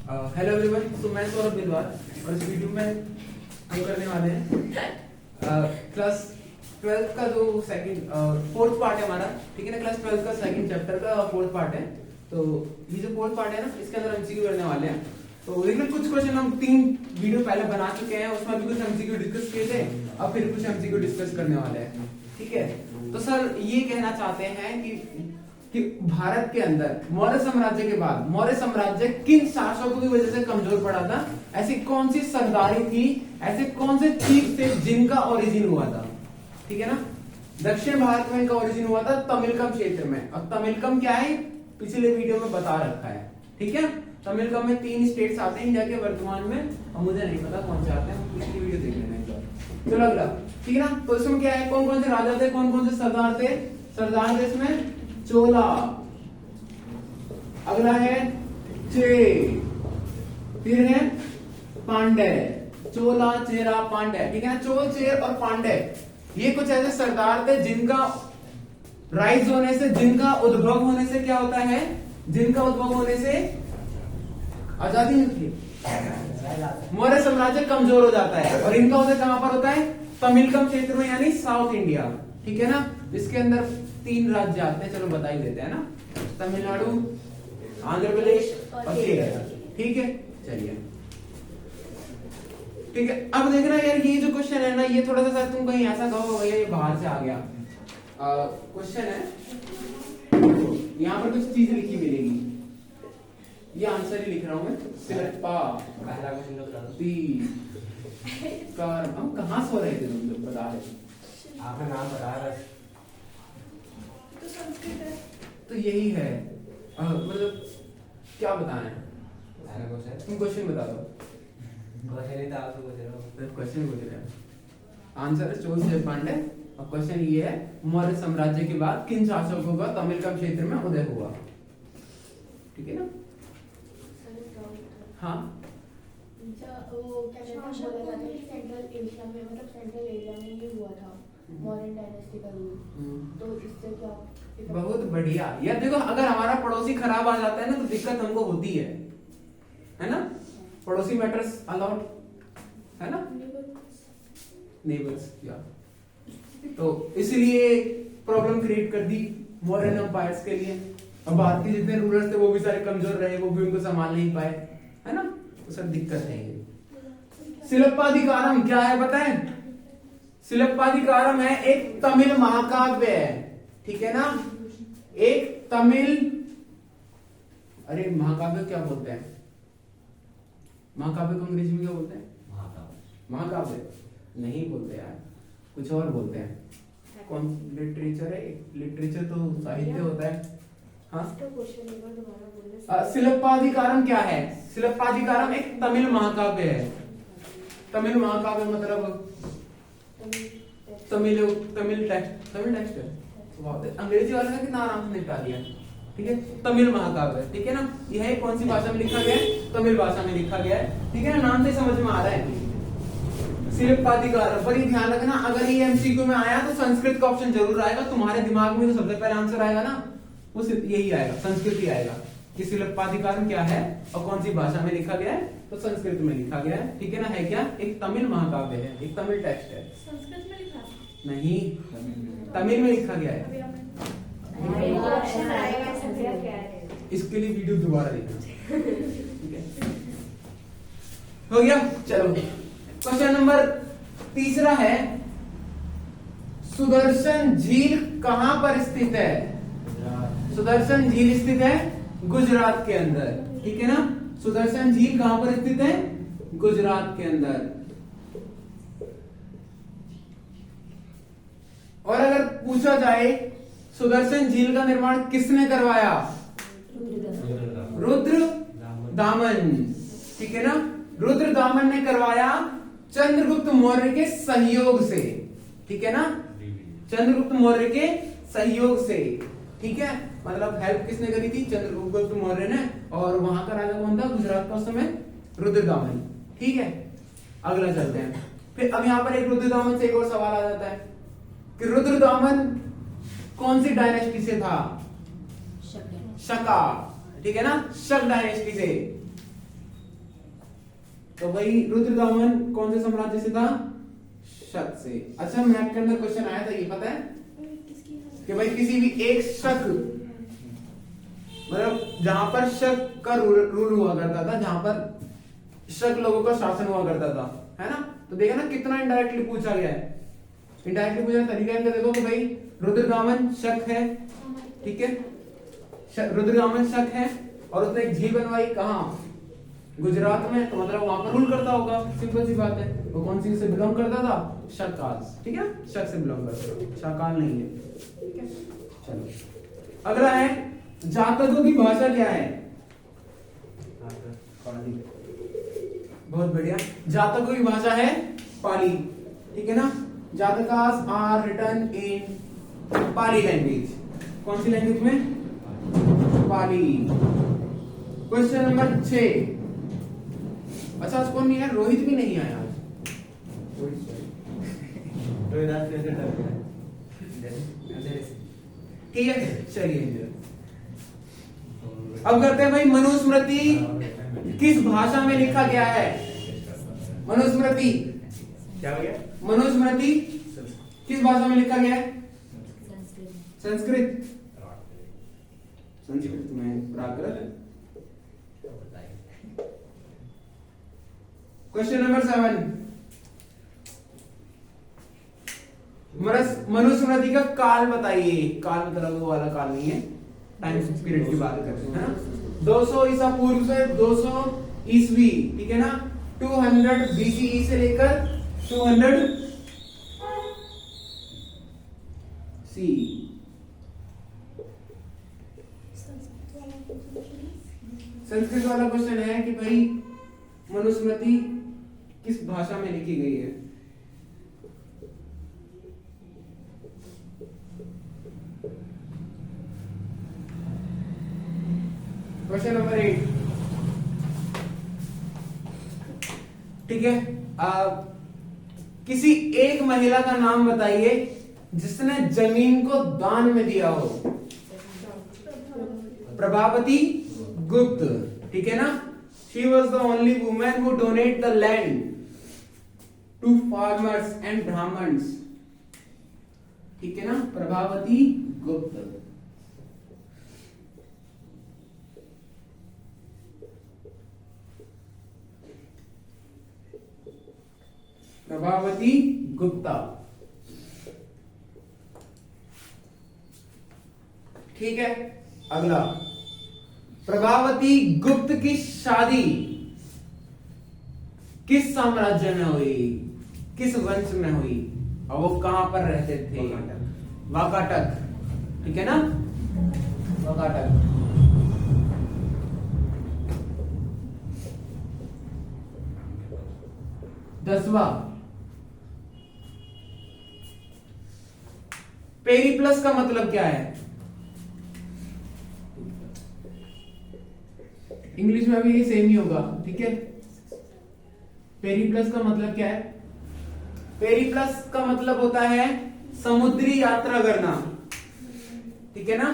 Hello everyone, तो मैं सौरभ बिलवार और इस वीडियो में हम करने वाले हैं क्लास 12 का जो सेकंड फोर्थ पार्ट है हमारा। ठीक है ना, क्लास 12 का सेकंड चैप्टर का फोर्थ पार्ट है। तो ये जो फोर्थ पार्ट है ना, इसके अंदर एमसीक्यू करने वाले हैं। तो देखिए कुछ क्वेश्चन हम 3 वीडियो पहले बना चुके हैं, उसमें भी कुछ एमसीक्यू डिस्कस किए थे, अब फिर कुछ एमसीक्यू डिस्कस करने वाले हैं। ठीक है, तो सर ये कहना चाहते हैं कि भारत के अंदर मौर्य साम्राज्य के बाद मौर्य साम्राज्य किन शासकों की वजह से कमजोर पड़ा था? ऐसी कौन सी सरदारी थी, ऐसे कौन से चीफ थे जिनका ओरिजिन हुआ था? ठीक है ना, दक्षिण भारत में इनका ओरिजिन हुआ था तमिलकम क्षेत्र में। और तमिलकम क्या है, पिछले वीडियो में बता रखा है। ठीक है, तमिलकम में 3 स्टेट्स आते हैं इंडिया के वर्तमान में, और मुझे नहीं पता कौन से आते हैं, पिछली वीडियो देख लेना एक बार। चलो अगला, ठीक है ना, तो इसमें क्या है, कौन कौन से राजा थे, कौन कौन से सरदार थे? सरदार थे इसमें चोला, अगला है चे, फिर है पांड्य। चोला, चेरा, पांड्य। ठीक है ना, चोल, चेर और पांड्य ये कुछ ऐसे सरदार थे जिनका राइज होने से, जिनका उद्भव होने से क्या होता है, जिनका उद्भव होने से आजादी मिलती है, मौर्य साम्राज्य कमजोर हो जाता है। और इनका उदय कहां पर होता है? तमिलकम क्षेत्र में, यानी साउथ इंडिया। ठीक है ना, इसके अंदर 3 राज्य आते हैं, चलो बता ही देते हैं ना, तमिलनाडु, आंध्र प्रदेश और केरल। ठीक है, चलिए ठीक है। अब देखना यार, ये जो क्वेश्चन है ना, ये थोड़ा सा सर तुम कहीं ऐसा कहो भैया ये बाहर से आ गया क्वेश्चन है, यहाँ पर कुछ चीजें लिखी मिलेगी, ये आंसर ही लिख रहा हूं मैं। सिलप्पा, पहला क्वेश्चन बता दो। हम कहाँ सो रहे थे तुम लोग, बता रहे? आपका नाम बता रहा तो संस्कृत है। तो यही है, मतलब क्या बताएं, तुम क्वेश्चन बता दो। क्वेश्चन पूछ रहे हैं, आंसर है चोल, चेर, पांड्य। और क्वेश्चन ये है, मौर्य साम्राज्य के बाद किन शासकों का तमिलकम क्षेत्र में उदय हुआ? ठीक है ना, हाँ वो क्या बोला जाता है कि सेंट्रल एशिया में, मतलब सेंट्रल एरिया में ये हुआ था मॉडर्न डायनेस्टी का रूल। तो इससे क्या? बहुत बढ़िया। यार देखो, अगर हमारा पड़ोसी खराब आ जाता है ना, तो दिक्कत हमको होती है ना? पड़ोसी मैटर्स अलाउड, है ना, नेबर्स। या तो इसलिए प्रॉब्लम क्रिएट कर दी मौर्यन एम्पायर्स के लिए। अब भारत के जितने रूलर्स थे वो भी सारे कमजोर रहे, वो भी उनको संभाल नहीं पाए, है ना, तो सब दिक्कत है ये। सिलप्पाधिकारम क्या है बताएं? सिलप्पाधिकारम है एक तमिल महाकाव्य है। ठीक है ना, एक तमिल, अरे महाकाव्य क्या बोलते हैं? महाकाव्य को अंग्रेजी में क्या बोलते हैं? महाकाव्य नहीं बोलते यार, कुछ और बोलते हैं। कौन लिटरेचर है? लिटरेचर तो साहित्य होता है। हाँ, सिलप्पाधिकारम क्या है? सिलप्पाधिकारम एक तमिल महाकाव्य है। तमिल महाकाव्य मतलब तमिल टेक्स्ट है। अंग्रेजी वाले ने कितना आराम से निपटा दिया। ठीक है, तमिल महाकाव्य। ठीक है ना, यह कौन सी भाषा में लिखा गया है? तमिल भाषा में लिखा गया है। ठीक है ना, नाम से समझ में आ रहा है। सिलप्पाधिकारम पर ये ध्यान रखना, अगर ये एमसीक्यू में आया तो संस्कृत का ऑप्शन जरूर आएगा। तुम्हारे दिमाग में जो सबसे पहले आंसर आएगा ना, वो यही आएगा, संस्कृत ही आएगा कि सिलप्पाधिकारम क्या है और कौन सी भाषा में लिखा गया है, तो संस्कृत में लिखा गया है। ठीक है ना, है क्या? एक तमिल महाकाव्य है, एक तमिल टेक्स्ट है। संस्कृत में लिखा नहीं, तमिल में लिखा गया है। इसके लिए वीडियो दोबारा देखना। ठीक है, हो गया। चलो, क्वेश्चन नंबर 3 है, सुदर्शन झील कहां पर स्थित है? सुदर्शन झील स्थित है गुजरात के अंदर। ठीक है ना, सुदर्शन झील कहां पर स्थित है? गुजरात के अंदर। और अगर पूछा जाए सुदर्शन झील का निर्माण किसने करवाया? रुद्र दामन। ठीक है ना, रुद्र दामन ने करवाया चंद्रगुप्त मौर्य के सहयोग से। ठीक है ना, चंद्रगुप्त मौर्य के सहयोग से। ठीक है, मतलब हेल्प किसने करी थी? चंद्रगुप्त मौर्य ने। और वहां का राजा कौन था गुजरात का उस समय? रुद्र दामन। ठीक है, अगला चलते हैं। फिर अब यहां पर एक रुद्र दामन से एक और सवाल आ जाता है कि रुद्र दामन कौन सी डायनेस्टी से था? शका। ठीक है ना, शक डायनेस्टी से। तो भाई रुद्रदामन कौन से साम्राज्य से था? शक से। अच्छा मैथ के अंदर क्वेश्चन आया था, ये पता है कि भाई किसी भी एक शक, मतलब जहां पर शक का रूल हुआ करता था, जहां पर शक लोगों का शासन हुआ करता था, है ना? तो देखा ना कितना इनडायरेक्टली पूछा गया है। इनडायरेक्टली पूछा तरीका इनका देखो कि भाई रुद्रदामन शक है, ठीक है, रुद्रदामन शक है और उसने एक झील बनवाई कहाँ? गुजरात में, तो मतलब वहां पर रूल करता होगा, सिंपल सी बात है। वो कौन सी से बिलोंग करता था? शकाल, ठीक है, शक से बिलोंग करता था, शाकाल नहीं है, ठीक है। चलो अगला है जातकों की भाषा क्या है? पाली। बहुत बढ़िया, जातकों की भाषा है पाली, ठीक है ना। Jatakas are written in Pali language. कौन सी लैंग्वेज में? पाली। Question number 6। अच्छा आज कौन नहीं है? रोहित भी नहीं आया आज। ठीक है, चलिए अब करते हैं भाई मनुस्मृति किस भाषा में लिखा गया है? मनुस्मृति क्या हो गया? मनुस्मृति किस भाषा में लिखा गया है? संस्कृत। संस्कृत में प्राकृत। Question number 7। मनुस्मृति का काल बताइए। काल मतलब वो वाला काल नहीं है, टाइम पीरियड की बात करते हैं ना। 200 ईसा पूर्व से 200 ईस्वी, ठीक है ना। 200 बीसीई से लेकर 200 सी। संस्कृत वाला क्वेश्चन है कि भाई मनुस्मृति किस भाषा में लिखी गई है? क्वेश्चन नंबर 8, ठीक है। किसी एक महिला का नाम बताइए जिसने जमीन को दान में दिया हो। प्रभावती गुप्त, ठीक है ना। She was the only woman who donated the land to farmers and Brahmins, ठीक है ना। प्रभावती गुप्त। प्रभावती गुप्ता, ठीक है। अगला, प्रभावती गुप्त की शादी किस साम्राज्य में हुई? किस वंश में हुई? और वो कहां पर रहते थे? वाकाटक, ठीक है ना। वाकाटक। दसवां, पेरिप्लस का मतलब क्या है? इंग्लिश में भी ये सेम ही होगा, ठीक है। पेरिप्लस का मतलब क्या है? पेरिप्लस का मतलब होता है समुद्री यात्रा करना, ठीक है ना।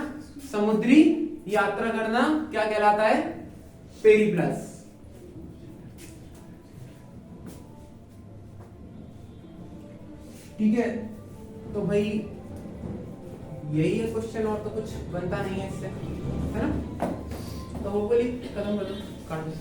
समुद्री यात्रा करना क्या कहलाता है? पेरिप्लस। ठीक है, तो भाई यही है क्वेश्चन, और तो कुछ बनता नहीं है इससे, है ना। तो होपफुली खत्म कर दो, काट दो।